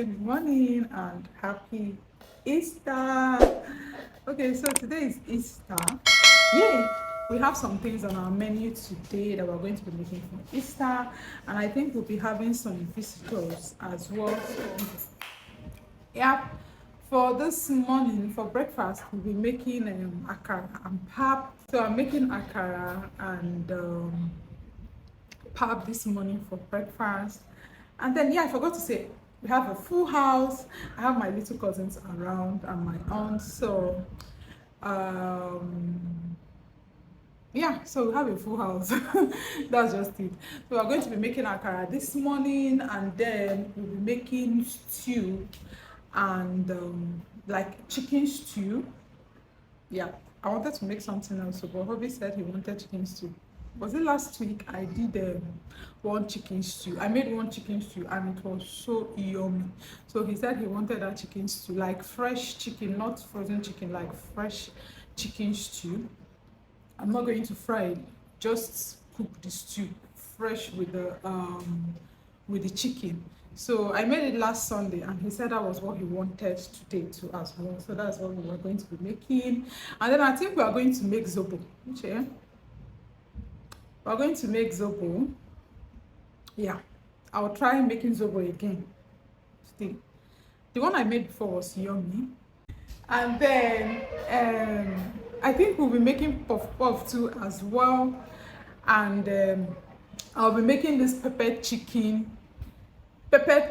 Good morning and happy Easter. Okay, so today is Easter. Yay! We have some things on our menu today that we're going to be making for Easter, and I think we'll be having some visitors as well. So, yeah, for this morning for breakfast, we'll be making akara and pap. So I'm making akara and pap this morning for breakfast. And then, yeah, I forgot to say, we have a full house. I have my little cousins around and my aunt. So, yeah, so we have a full house. That's just it. So we're going to be making akara this morning, and then we'll be making stew and like chicken stew. Yeah, I wanted to make something else, but hubby said he wanted chicken stew. Was it last week? I did one chicken stew. I made one chicken stew and it was so yummy. So he said he wanted that chicken stew, like fresh chicken, not frozen chicken, like fresh chicken stew. I'm not going to fry it, just cook the stew fresh with the chicken. So I made it last Sunday and he said that was what he wanted today too as well. So that's what we were going to be making. And then I think we are going to make zobo. Okay? We're going to make zobo. Yeah. I'll try making zobo again today. The one I made before was yummy. And then I think we'll be making puff too as well. And I'll be making this pepper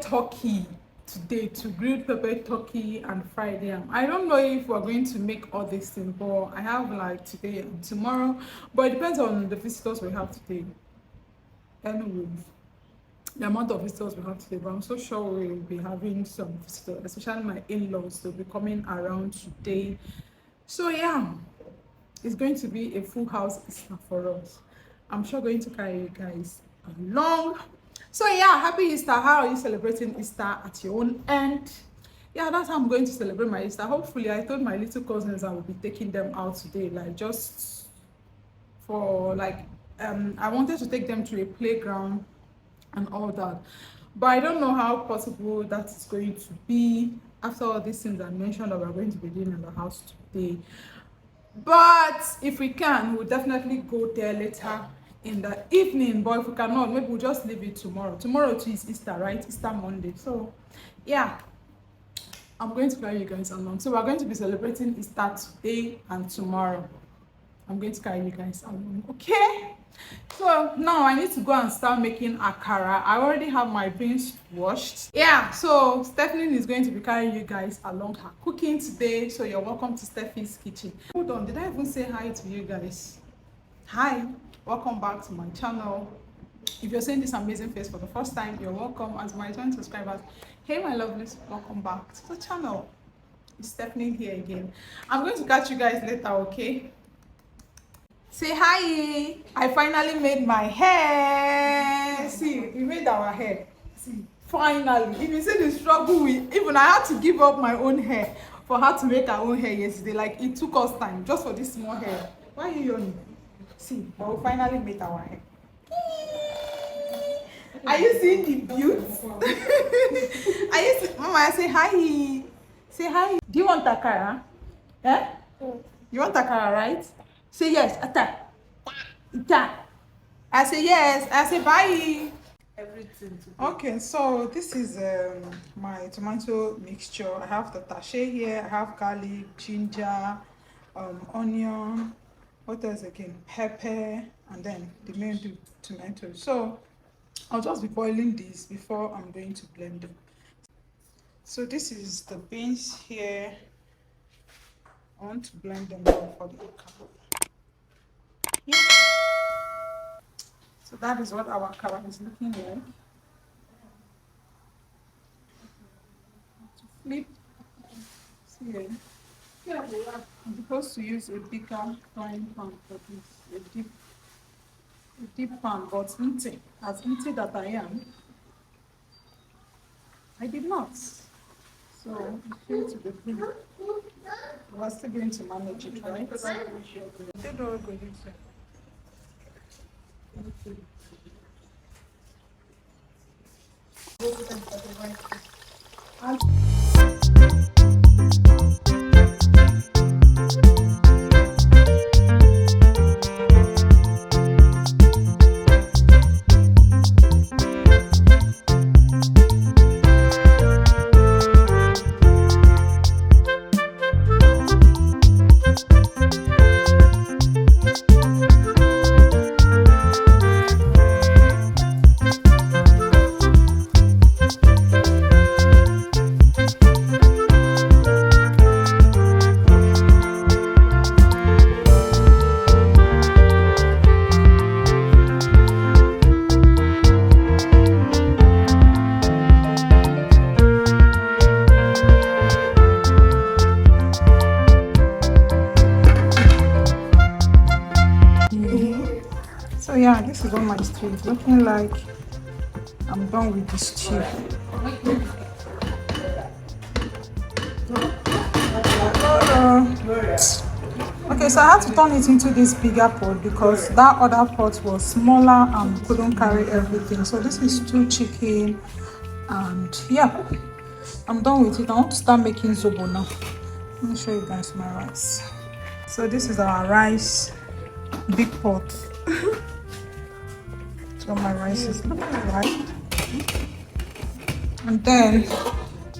turkey today, to grilled pepper turkey and fried yam. I don't know if we're going to make all these things, but I have like today and tomorrow, but it depends on the visitors we have today. Anyways, the amount of visitors we have today, but I'm so sure we'll be having some visitors, especially my in-laws. They'll be coming around today. So yeah, it's going to be a full house Easter for us. I'm sure going to carry you guys along. So yeah, happy Easter. How are you celebrating Easter at your own end? Yeah, that's how I'm going to celebrate my Easter. Hopefully, I told my little cousins I will be taking them out today, like just for like I wanted to take them to a playground and all that, but I don't know how possible that is going to be after all these things I mentioned that we're going to be doing in the house today. But if we can, we'll definitely go there later in the evening. But if we cannot, maybe we'll just leave it tomorrow. Tomorrow too is Easter, right? Easter Monday. So yeah, I'm going to carry you guys along. So we're going to be celebrating Easter today and tomorrow. I'm going to carry you guys along, okay? So now I need to go and start making akara. I already have my beans washed. Yeah, so Stephanie is going to be carrying you guys along her cooking today. So you're welcome to Stephy's kitchen. Hold on, did I even say hi to you guys? Hi, welcome back to my channel. If you're seeing this amazing face for the first time, you're welcome. As my returning subscribers, hey my lovelies, welcome back to the channel. It's Stephanie here again. I'm going to catch you guys later, okay? Say hi. I finally made my hair. See, we made our hair. See, finally. If you see the struggle, even I had to give up my own hair for her to make our own hair yesterday. Like, it took us time just for this small hair. Why are you yawning? See, but we finally made our hair. Are you seeing the beauty? Are you see, Mama, I say hi. Say hi. Do you want akara? Eh? You want akara, right? Say yes. Ata. Ita. I say yes. I say bye. Everything. Okay, so this is my tomato mixture. I have the tache here. I have garlic, ginger, onion. What else again? Pepper, and then the main tomato. So I'll just be boiling this before I'm going to blend them. So this is the beans here. I want to blend them down for the akara. Yeah. So that is what our akara is looking like. To flip, see, I'm supposed to use a bigger frying pan for this, a deep pan, but empty. As empty that I am, I did not. So it's going to be clean. We're still going to manage it, right? They don't go inside. Okay. So yeah, this is what my stew is looking like. I'm done with this stew. Okay, so I had to turn it into this bigger pot because that other pot was smaller and couldn't carry everything. So this is two chicken, and yeah, I'm done with it. I want to start making zobo now. Let me show you guys my rice. So this is our rice, big pot. So my rice is looking like. And then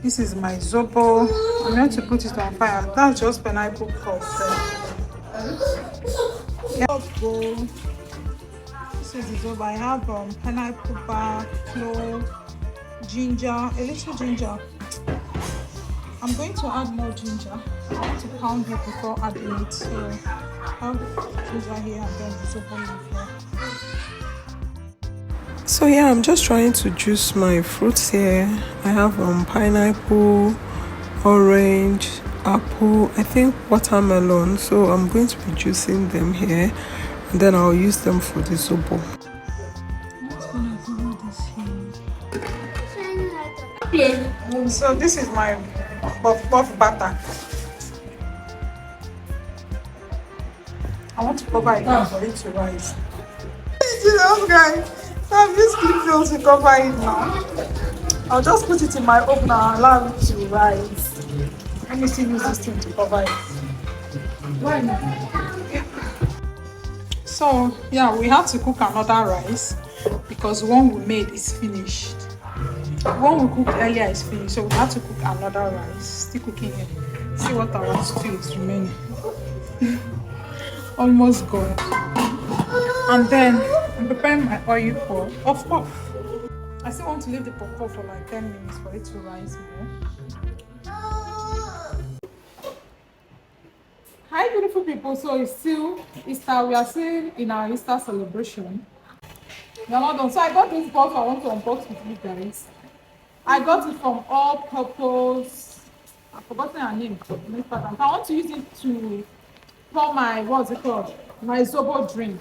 this is my zobo. I'm going to put it on fire. That's just pineapple pulp. Yeah. This is the zobo. I have pineapple bark, clove, ginger, a little ginger. I'm going to add more ginger. I want to pound it before adding it. So I have ginger here and then the zobo leaf here. So yeah, I'm just trying to juice my fruits here. I have pineapple, orange, apple, I think watermelon. So I'm going to be juicing them here, and then I'll use them for the zobo. So this is my puff batter. I want to cover it now for it to rise. Guys, I have this clip film to cover it now. I'll just put it in my oven and allow it to rise. Let me still use this thing to cover it. Why not? So yeah, we have to cook another rice because one we made is finished. One we cooked earlier is finished, so we have to cook another rice. Still cooking it. See what our stew is remaining. Almost gone. And then I'm preparing my oil for puff. I still want to leave the puff for like 10 minutes for it to rise more. Hi beautiful people, so it's still Easter. We are still in our Easter celebration. We are not done. So I got this puff I want to unbox with you guys. I got it from All Purpose. I've forgotten her name. I want to use it to pour my, what's it called? My Zobo drink.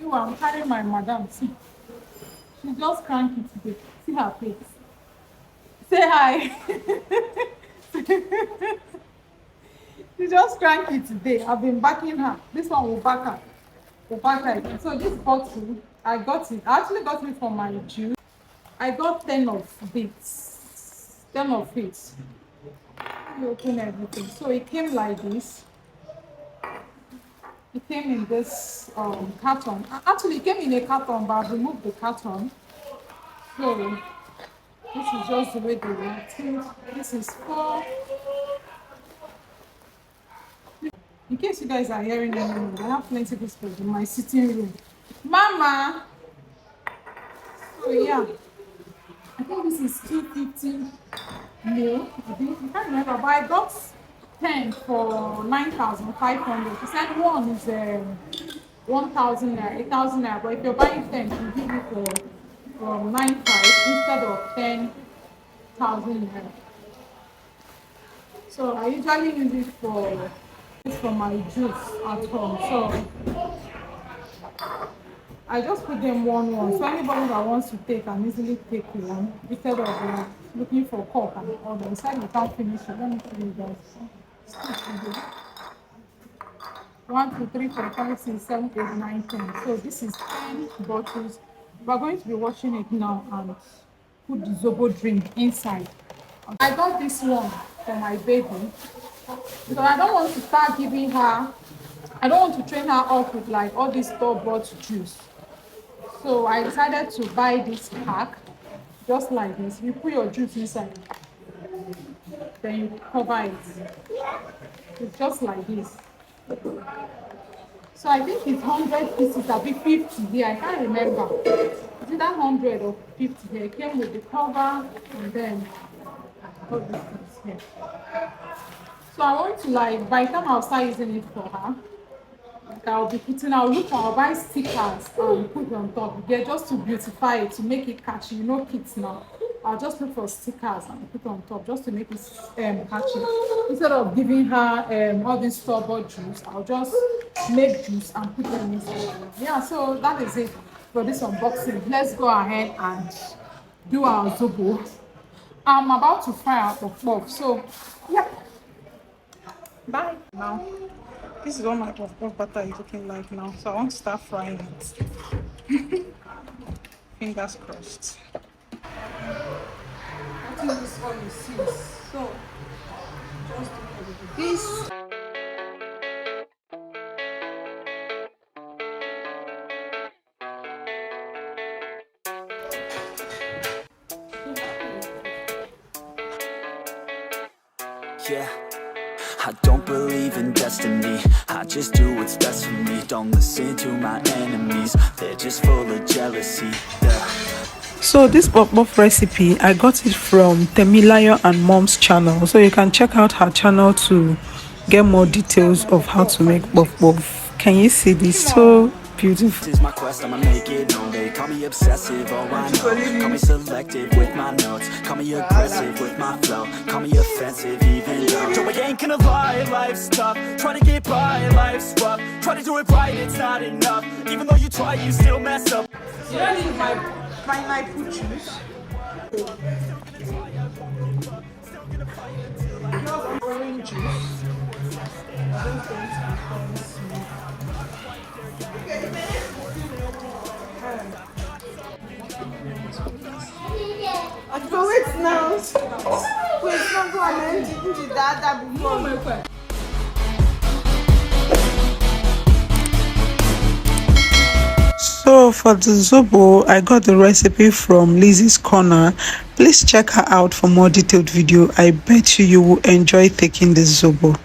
You I'm carrying my madam. See, she's just cranky today. See her face. Say hi. She's just cranky today. I've been backing her. This one will back her. Again. So this bottle, I got it. I actually got it from my juice. I got 10 of bits. 10 of it. You open everything. So it came like this. It came in this carton. Actually, it came in a carton, but I've removed the carton. So this is just the way they write it. This is for. In case you guys are hearing me, I have plenty of people in my sitting room. Mama! So yeah, I think this is 250 mil. I can't remember, but I got 10 for 9,500. He said one is 1,000 naira, 8,000 naira. But if you're buying 10, you give it for 9,500 instead of 10,000 naira. So I usually use it for my juice at home. So I just put them one. So anybody that wants to take can easily take one instead of looking for cup and all that. Inside you can't finish it. Let me show you guys. 1, 2, 3, 4, 5, 6, 7, 8, 9, 10. So this is 10 bottles. We're going to be washing it now and put the Zobo drink inside. I got this one for my baby because I don't want to start giving her, I don't want to train her up with like all this store-bought juice. So I decided to buy this pack, just like this. You put your juice inside, then you cover it. It's just like this. So I think it's 100 pieces, I'll be 50 here. I can't remember. Is it that 100 or 50 here? It came with the cover and then all these things here. So I want to like, by the time I'll start using it for her, like I'll buy stickers and put on top. They're just to beautify it, to make it catchy. You know kids now. I'll just look for stickers and put on top just to make it catchy. Instead of giving her all this store-bought juice, I'll just make juice and put them inside. Yeah, so that is it for this unboxing. Let's go ahead and do our Zobo. I'm about to fry out the puff, so yeah. Bye. Now, this is what my puff butter is looking like now, so I want to start frying it. Fingers crossed. I think this one is 6, so just do this. Yeah, I don't believe in destiny, I just do what's best for me. Don't listen to my enemies, they're just full of jealousy. Yeah. So this puff recipe, I got it from Temilayo and Mom's channel, so you can check out her channel to get more details of how to make puff. Can you see this? So beautiful. This is my quest, I'ma make it known. They call me obsessive, oh I know. Call me selective with my notes, call me aggressive with my flow, call me offensive even though Joe, I ain't gonna lie, life's tough. Try to get by, life's rough. Try to do it right, it's not enough. Even though you try, you still mess up. You don't need my pineapple juice. Orange juice. Wait now. Wait, not go and do that before. So for the Zobo, I got the recipe from Lizzie's Corner. Please check her out for more detailed video. I bet you will enjoy taking this Zobo.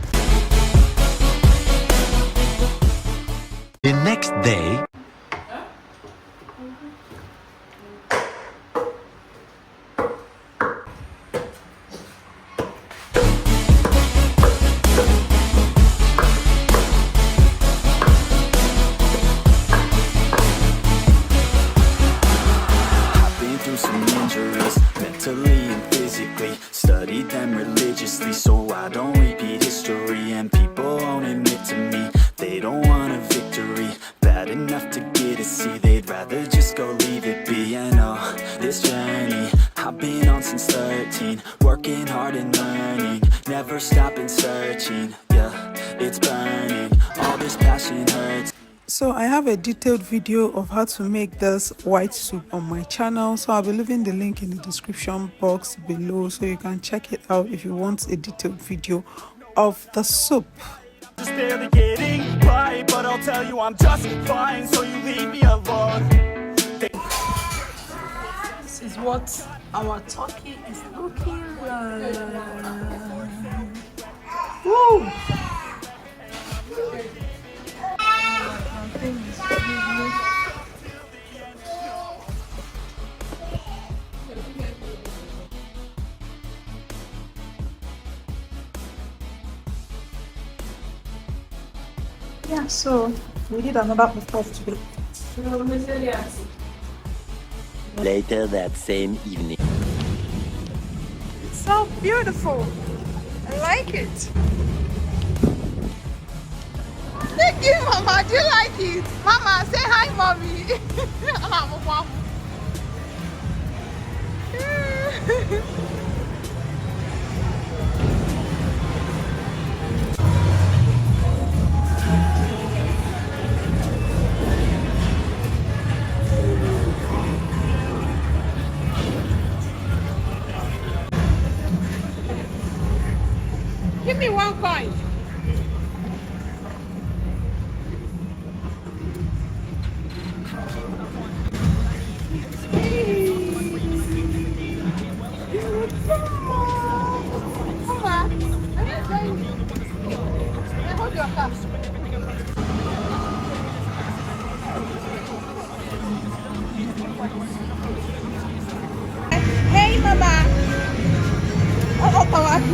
The next day. Studied them religiously so I don't repeat history. And people won't admit to me they don't want a victory. Bad enough to get a C, they'd rather just go leave it be. And oh, this journey I've been on since 13, working hard and learning, never stopping searching. Yeah, it's burning, all this passion hurts. So I have a detailed video of how to make this white soup on my channel, so I'll be leaving the link in the description box below so you can check it out if you want a detailed video of the soup. Just barely getting by, but I'll tell you I'm just fine, so you leave me alone. This is what our turkey is looking like. Woo! Yeah, so we did another puff today. Later that same evening. It's so beautiful. I like it. Thank you, Mama. Do you like it? Mama, say hi, Mommy.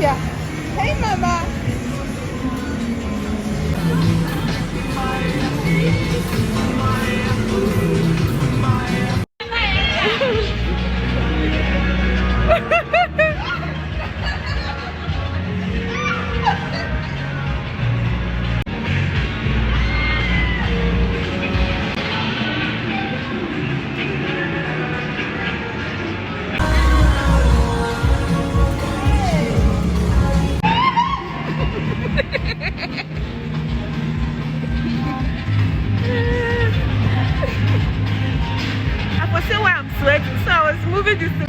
here. Hey, Mama. I was saying why I'm sweating, so I was moving this thing.